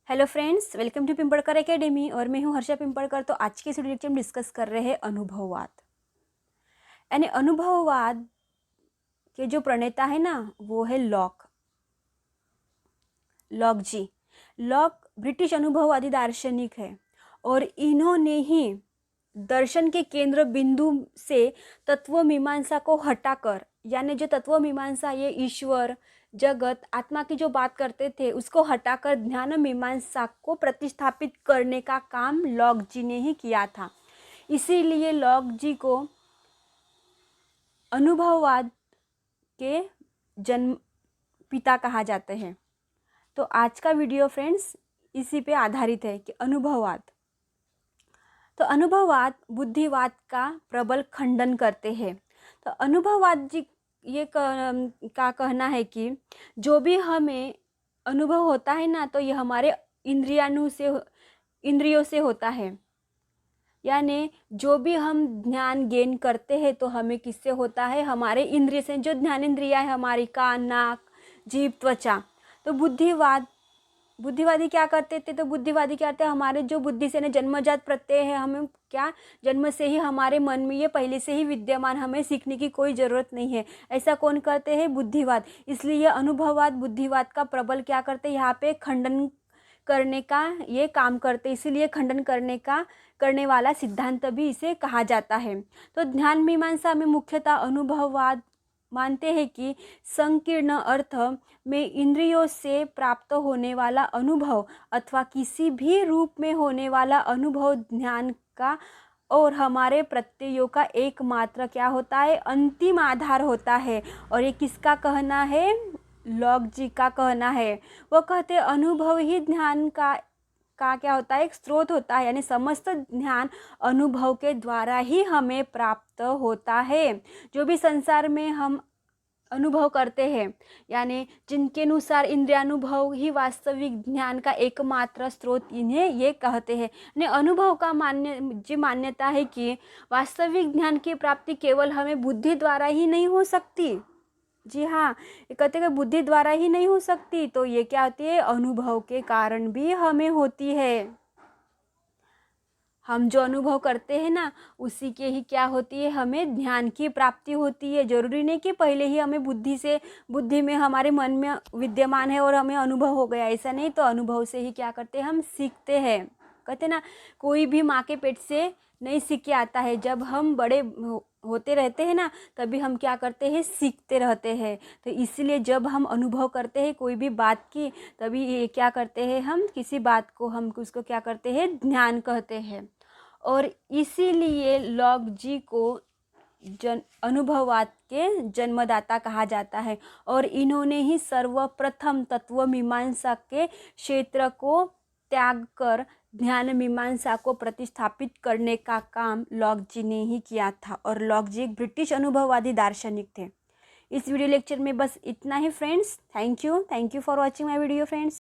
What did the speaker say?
Hello friends, welcome to Pimpadkar academy और मैं हूं हर्षा पिंपड़कर। तो आज के इस वीडियो लेक्चर में डिस्कस कर रहे हैं अनुभववाद। यानी अनुभववाद के जो प्रणेता है ना, वो है लॉक जी। लॉक ब्रिटिश अनुभववादी दार्शनिक है और इन्होंने ही दर्शन के केंद्र बिंदु से तत्व मीमांसा को हटाकर, यानी जो तत्व मीमांसा ये ईश्वर, जगत, आत्मा की जो बात करते थे उसको हटाकर ज्ञान मीमांसा को प्रतिस्थापित करने का काम लॉक जी ने ही किया था। इसीलिए लॉक जी को अनुभववाद के जन्म पिता कहा जाते हैं। तो आज का वीडियो फ्रेंड्स इसी पे आधारित है कि अनुभववाद। तो अनुभववाद बुद्धिवाद का प्रबल खंडन करते हैं। तो अनुभववाद जी ये का कहना है कि जो भी हमें अनुभव होता है ना, तो ये हमारे इंद्रियों से होता है। यानी जो भी हम ज्ञान गेन करते हैं तो हमें किससे होता है? हमारे इंद्रिय से। जो ज्ञानेंद्रिया है हमारी, कान, नाक, जीभ, त्वचा। तो बुद्धिवादी क्या करते थे? तो बुद्धिवादी क्या करते हैं? हमारे जो बुद्धि से जन्मजात प्रत्यय है, हमें क्या जन्म से ही हमारे मन में ये पहले से ही विद्यमान, हमें सीखने की कोई ज़रूरत नहीं है। ऐसा कौन करते हैं? बुद्धिवाद। इसलिए ये अनुभववाद बुद्धिवाद का प्रबल क्या करते हैं? यहाँ पे खंडन करने का ये काम करते, इसीलिए खंडन करने वाला सिद्धांत भी इसे कहा जाता है। तो ध्यान मीमांसा में मुख्यतः अनुभववाद मानते हैं कि संकीर्ण अर्थ में इंद्रियों से प्राप्त होने वाला अनुभव अथवा किसी भी रूप में होने वाला अनुभव ध्यान का और हमारे प्रत्ययों का एकमात्र क्या होता है? अंतिम आधार होता है। और ये किसका कहना है? लॉक जी का कहना है। वो कहते हैं अनुभव ही ध्यान का क्या होता है? एक स्रोत होता है। यानी समस्त ध्यान अनुभव के द्वारा ही हमें प्राप्त होता है। जो भी संसार में हम अनुभव करते हैं, यानी जिनके अनुसार इंद्रियानुभव ही वास्तविक ज्ञान का एकमात्र स्रोत, इन्हें ये कहते हैं। यानी अनुभव का मान्यता है कि वास्तविक ज्ञान की प्राप्ति केवल हमें बुद्धि द्वारा ही नहीं हो सकती। जी हाँ, ये कहते हैं कि बुद्धि द्वारा ही नहीं हो सकती, तो ये क्या होती है? अनुभव के कारण भी हमें होती है। हम जो अनुभव करते हैं ना, उसी के ही क्या होती है? हमें ध्यान की प्राप्ति होती है। जरूरी नहीं कि पहले ही हमें बुद्धि में हमारे मन में विद्यमान है और हमें अनुभव हो गया, ऐसा नहीं। तो अनुभव से ही क्या करते हैं? हम सीखते हैं। कहते ना, कोई भी माँ के पेट से नहीं सीख के आता है। जब हम बड़े होते रहते हैं ना, तभी हम क्या करते हैं? सीखते रहते हैं। तो इसलिए जब हम अनुभव करते हैं कोई भी बात की, तभी ये क्या करते हैं? हम किसी बात को, हम उसको क्या करते हैं? ज्ञान कहते हैं। और इसीलिए लॉक जी को अनुभववाद के जन्मदाता कहा जाता है। और इन्होंने ही सर्वप्रथम तत्व मीमांसा के क्षेत्र को त्याग कर ध्यान मीमांसा को प्रतिस्थापित करने का काम लॉक जी ने ही किया था। और लॉक जी एक ब्रिटिश अनुभववादी दार्शनिक थे। इस वीडियो लेक्चर में बस इतना ही friends. Thank you for watching my video friends.